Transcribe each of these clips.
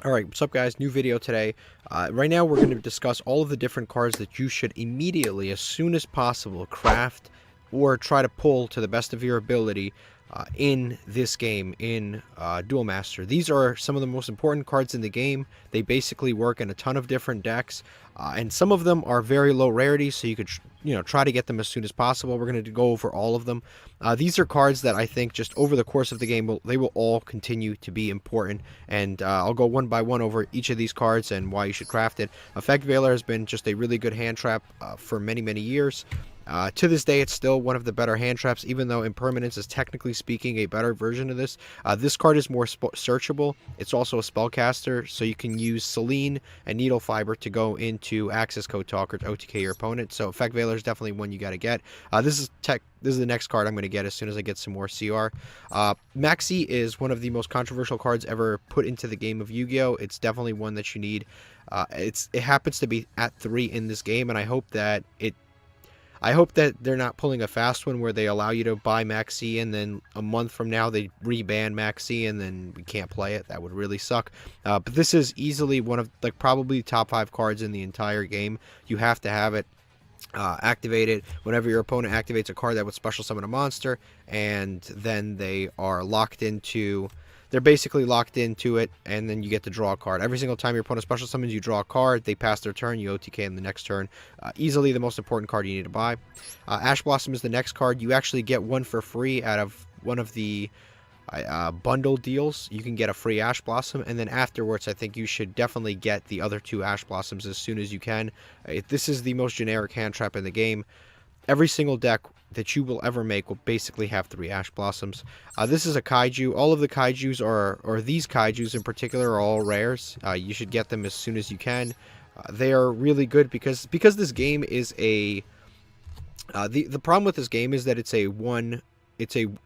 Alright, what's up guys? New video today. Right now we're going to discuss all of the different cards that you should immediately, as soon as possible, craft or try to pull to the best of your ability in this game, in Duel Master. These are some of the most important cards in the game. They basically work in a ton of different decks, and some of them are very low rarity, so you could try to get them as soon as possible. We're going to go over all of them. These are cards that I think just over the course of the game, they will all continue to be important, and I'll go one by one over each of these cards and why you should craft it. Effect Veiler has been just a really good hand trap for many years. To this day, it's still one of the better hand traps, even though Impermanence is technically speaking a better version of this. This card is more searchable. It's also a spellcaster, so you can use Selene and Needle Fiber to go into Access Code Talker to OTK your opponent. So Effect Veiler is definitely one you got to get. This is the next card I'm going to get as soon as I get some more CR. Maxi is one of the most controversial cards ever put into the game of Yu-Gi-Oh! It's definitely one that you need. It happens to be at 3 in this game, and I hope that they're not pulling a fast one where they allow you to buy Maxi and then a month from now they reban Maxi and then we can't play it. That would really suck. But this is easily one of probably top 5 cards in the entire game. You have to have it. Activate it whenever your opponent activates a card that would special summon a monster, and then they're basically locked into it, and then you get to draw a card. Every single time your opponent special summons, you draw a card. They pass their turn, you OTK in the next turn. Easily the most important card you need to buy. Ash Blossom is the next card. You actually get one for free out of one of the bundle deals. You can get a free Ash Blossom, and then afterwards I think you should definitely get the other 2 Ash Blossoms as soon as you can. This is the most generic hand trap in the game. Every single deck that you will ever make will basically have 3 Ash Blossoms. This is a Kaiju. All of the Kaijus or these Kaijus in particular are all rares. You should get them as soon as you can. They are really good because this game is a the problem with this game is that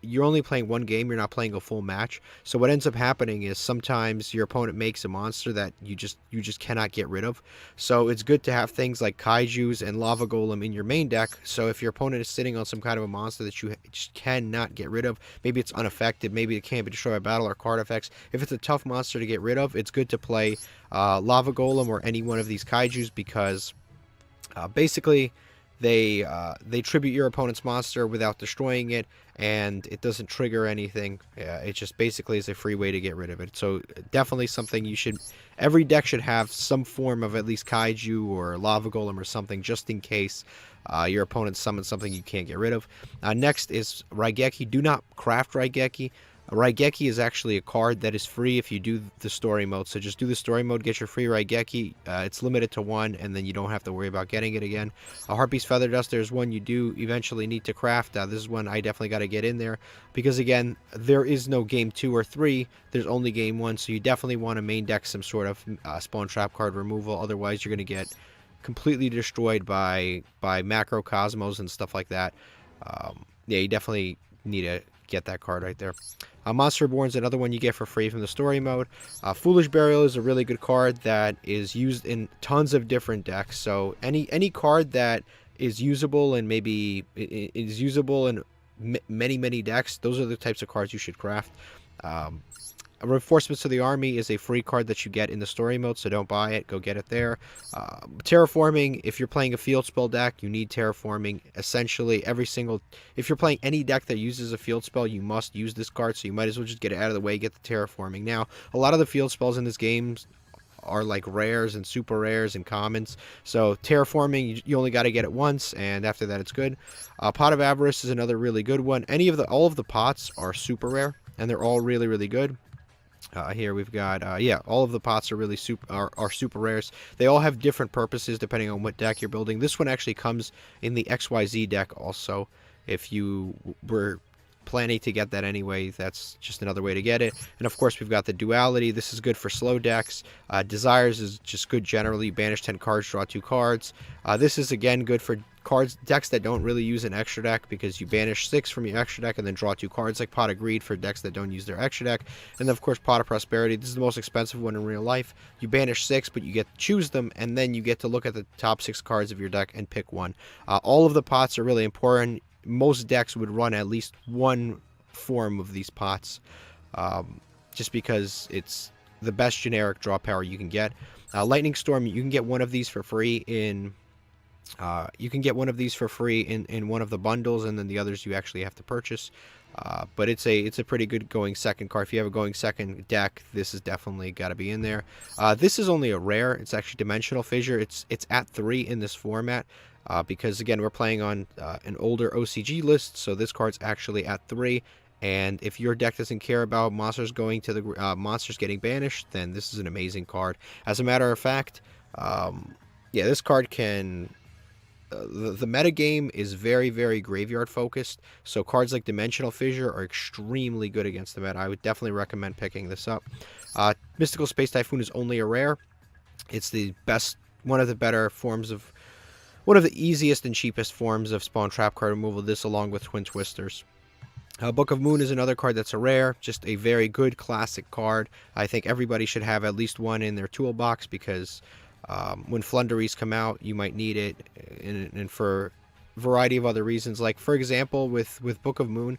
you're only playing one game, you're not playing a full match. So what ends up happening is sometimes your opponent makes a monster that you just cannot get rid of. So it's good to have things like Kaijus and Lava Golem in your main deck. So if your opponent is sitting on some kind of a monster that you just cannot get rid of, maybe it's unaffected, maybe it can't be destroyed by battle or card effects. If it's a tough monster to get rid of, it's good to play Lava Golem or any one of these Kaijus because basically they tribute your opponent's monster without destroying it, and it doesn't trigger anything. It just basically is a free way to get rid of it. So definitely something every deck should have some form of at least Kaiju or Lava Golem or something, just in case your opponent summons something you can't get rid of. Next is Raigeki. Do not craft Raigeki. Raigeki is actually a card that is free if you do the story mode. So just do the story mode, get your free Raigeki. It's limited to 1, and then you don't have to worry about getting it again. Harpy's Feather Duster is one you do eventually need to craft. This is one I definitely got to get in there because, again, there is no game 2 or 3. There's only game 1, so you definitely want to main deck some sort of spawn trap card removal. Otherwise, you're going to get completely destroyed by Macrocosmos and stuff like that. Yeah, you definitely need to get that card right there. Monster Reborn is another one you get for free from the story mode. Foolish Burial is a really good card that is used in tons of different decks. So any card that is usable and maybe is usable in many decks, those are the types of cards you should craft. Reinforcements to the Army is a free card that you get in the story mode, so don't buy it. Go get it there. Terraforming, if you're playing a field spell deck, you need Terraforming. Essentially, if you're playing any deck that uses a field spell, you must use this card, so you might as well just get it out of the way, get the Terraforming. Now, a lot of the field spells in this game are like rares and super rares and commons. So Terraforming, you only got to get it once, and after that it's good. Pot of Avarice is another really good one. All of the pots are super rare, and they're all really good. Here we've got, all of the pots are really super rares. They all have different purposes depending on what deck you're building. This one actually comes in the XYZ deck also. If you were planning to get that anyway, that's just another way to get it. And of course, we've got the Duality. This is good for slow decks. Desires is just good generally. Banish 10 cards, draw 2 cards. This is again good for decks that don't really use an extra deck, because you banish 6 from your extra deck and then draw 2 cards, like Pot of Greed for decks that don't use their extra deck. And then of course Pot of Prosperity. This is the most expensive one in real life. You banish 6, but you get to choose them, and then you get to look at the top 6 cards of your deck and pick one. All of the pots are really important. Most decks would run at least one form of these pots, just because it's the best generic draw power you can get. Lightning Storm, you can get one of these for free in in one of the bundles, and then the others you actually have to purchase. But it's a pretty good going second card. If you have a going second deck, this is definitely got to be in there. This is only a rare. It's actually Dimensional Fissure. It's at 3 in this format. Because again, we're playing on an older OCG list, so this card's actually at 3. And if your deck doesn't care about monsters going to the monsters getting banished, then this is an amazing card. As a matter of fact, yeah, this card can. The meta game is very, very graveyard focused, so cards like Dimensional Fissure are extremely good against the meta. I would definitely recommend picking this up. Mystical Space Typhoon is only a rare. It's the best, one of the easiest and cheapest forms of spawn trap card removal, this along with Twin Twisters. Book of Moon is another card that's a rare, just a very good classic card. I think everybody should have at least one in their toolbox, because when Flunderies come out, you might need it, and for a variety of other reasons. Like, for example, with Book of Moon,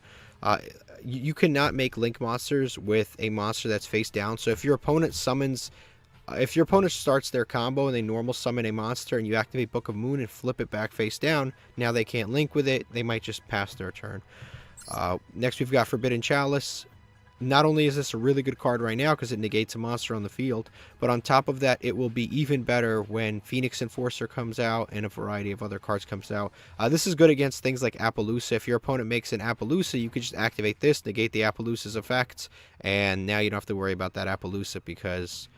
you cannot make link monsters with a monster that's face down. So if your opponent starts their combo and they normal summon a monster and you activate Book of Moon and flip it back face down, now they can't link with it. They might just pass their turn. Next, we've got Forbidden Chalice. Not only is this a really good card right now because it negates a monster on the field, but on top of that, it will be even better when Phoenix Enforcer comes out and a variety of other cards comes out. This is good against things like Appaloosa. If your opponent makes an Appaloosa, you could just activate this, negate the Appaloosa's effects, and now you don't have to worry about that Appaloosa because,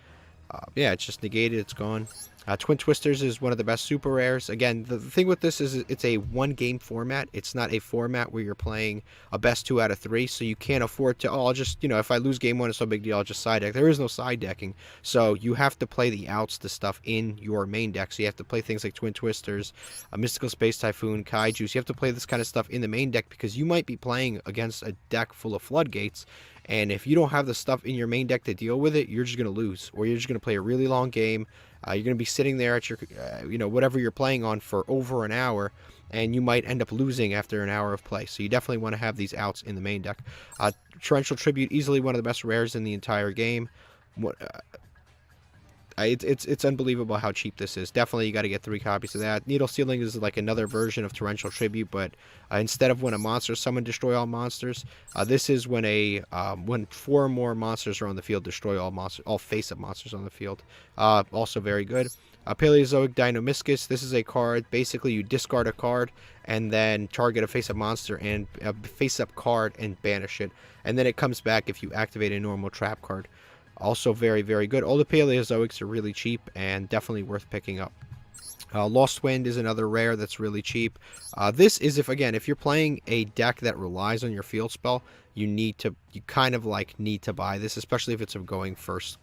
yeah, it's just negated, it's gone. Twin Twisters is one of the best super rares. Again, the thing with this is it's a one-game format. It's not a format where you're playing a best 2 out of 3, so you can't afford to, oh, I'll just, if I lose game 1, it's no big deal, I'll just side deck. There is no side decking, so you have to play the outs, the stuff in your main deck. So you have to play things like Twin Twisters, Mystical Space Typhoon, Kaijus. You have to play this kind of stuff in the main deck because you might be playing against a deck full of Floodgates, and if you don't have the stuff in your main deck to deal with it, you're just going to lose, or you're just going to play a really long game. You're going to be sitting there at your, whatever you're playing on for over an hour, and you might end up losing after an hour of play. So you definitely want to have these outs in the main deck. Torrential Tribute, easily one of the best rares in the entire game. It's unbelievable how cheap this is. Definitely, you got to get 3 copies of that. Needle Sealing is like another version of Torrential Tribute, but instead of when a monster summon destroy all monsters, this is when when 4 or more monsters are on the field, destroy all face-up monsters on the field. Also very good. Paleozoic Dinomischus. This is a card. Basically, you discard a card and then target a face-up monster and a face-up card and banish it, and then it comes back if you activate a normal trap card. Also very, very good. All the Paleozoics are really cheap and definitely worth picking up. Lost Wind is another rare that's really cheap. This is if you're playing a deck that relies on your field spell, you kind of need to buy this, especially if it's a going first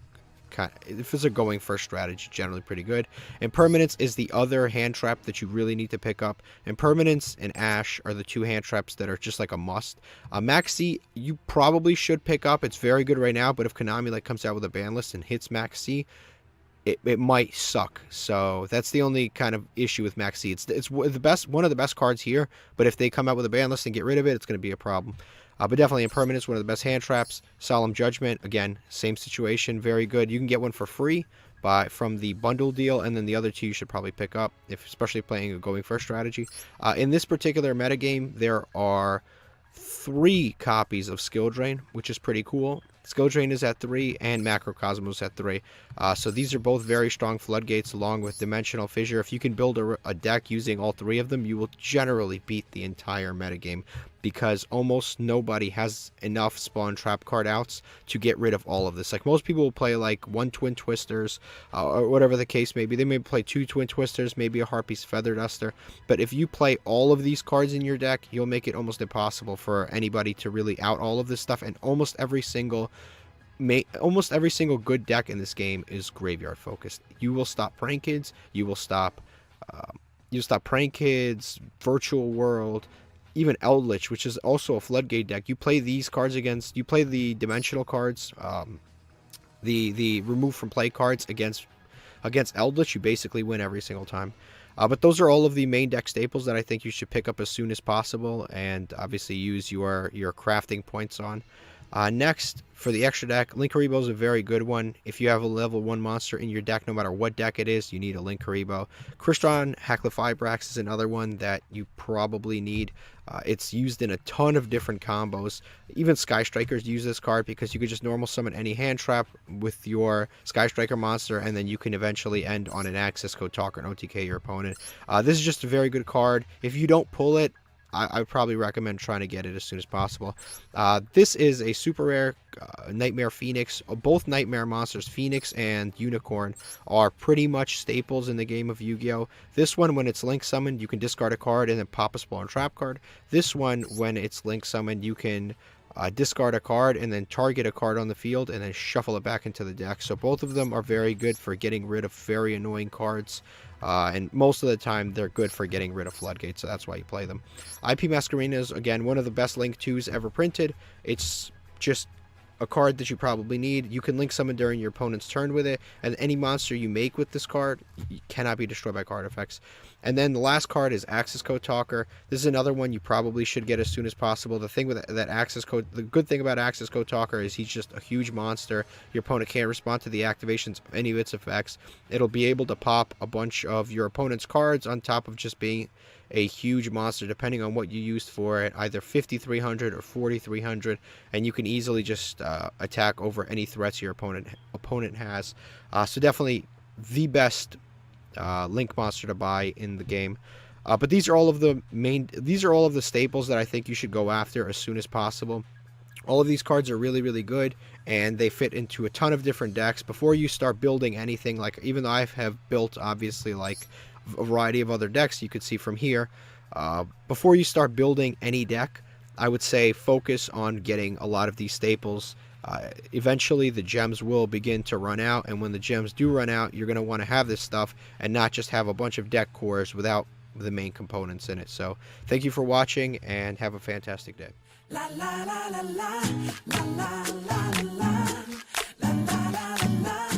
strategy, generally pretty good. Impermanence is the other hand trap that you really need to pick up. Impermanence and Ash are the 2 hand traps that are just like a must. Maxi, you probably should pick up. It's very good right now, but if Konami comes out with a ban list and hits Maxi, it might suck. So that's the only kind of issue with Maxi. It's one of the best cards here, but if they come out with a ban list and get rid of it, it's going to be a problem. But definitely Impermanence, one of the best hand traps. Solemn Judgment, again, same situation, very good. You can get one for free from the bundle deal, and then the other 2 you should probably pick up, especially playing a going first strategy. In this particular metagame, there are 3 copies of Skill Drain, which is pretty cool. Skill Drain is at 3 and Macrocosmos at 3. So these are both very strong Floodgates along with Dimensional Fissure. If you can build a deck using all 3 of them, you will generally beat the entire metagame, because almost nobody has enough spawn trap card outs to get rid of all of this. Like, most people will play like 1 Twin Twisters, or whatever the case may be. They may play 2 Twin Twisters, maybe a Harpy's Feather Duster. But if you play all of these cards in your deck, you'll make it almost impossible for anybody to really out all of this stuff. And almost every single good deck in this game is graveyard focused. You will stop Prank Kids, you will stop Prank Kids, Virtual World, even Eldritch, which is also a Floodgate deck. You play these cards you play the dimensional cards, the remove from play cards against Eldritch, you basically win every single time. But those are all of the main deck staples that I think you should pick up as soon as possible, and obviously use your crafting points on. Next, for the extra deck, Linkuriboh is a very good one. If you have a level 1 monster in your deck, no matter what deck it is, you need a Linkuriboh. Crystron Hacklefibrax is another one that you probably need. It's used in a ton of different combos. Even Sky Strikers use this card because you could just normal summon any hand trap with your Sky Striker monster, and then you can eventually end on an Access Code Talker and OTK your opponent. This is just a very good card. If you don't pull it, I would probably recommend trying to get it as soon as possible. This is a super rare Nightmare Phoenix. Both Nightmare monsters, Phoenix and Unicorn, are pretty much staples in the game of Yu-Gi-Oh! This one, when it's Link Summoned, you can discard a card and then pop a Spawn Trap card. This one, when it's Link Summoned, you can discard a card and then target a card on the field and then shuffle it back into the deck. So both of them are very good for getting rid of very annoying cards. And most of the time, they're good for getting rid of Floodgates, so that's why you play them. IP Masquerena is, again, one of the best Link 2s ever printed. It's just a card that you probably need. You can Link Summon during your opponent's turn with it, and any monster you make with this card cannot be destroyed by card effects. And then the last card is Access Code Talker. This is another one you probably should get as soon as possible. The thing with that Access Code, the good thing about Access Code Talker is he's just a huge monster. Your opponent can't respond to the activations of any of its effects. It'll be able to pop a bunch of your opponent's cards on top of just being a huge monster, depending on what you used for it, either 5,300 or 4,300, and you can easily just attack over any threats your opponent has. So definitely the best Link monster to buy in the game. But these are all of the staples that I think you should go after as soon as possible. All of these cards are really, really good, and they fit into a ton of different decks. Before you start building anything, like even though I have built obviously like a variety of other decks you could see from here, before you start building any deck, I would say focus on getting a lot of these staples. Eventually the gems will begin to run out, and when the gems do run out, you're going to want to have this stuff and not just have a bunch of deck cores without the main components in it. So thank you for watching and have a fantastic day. La la la la la la la la la la la la la la.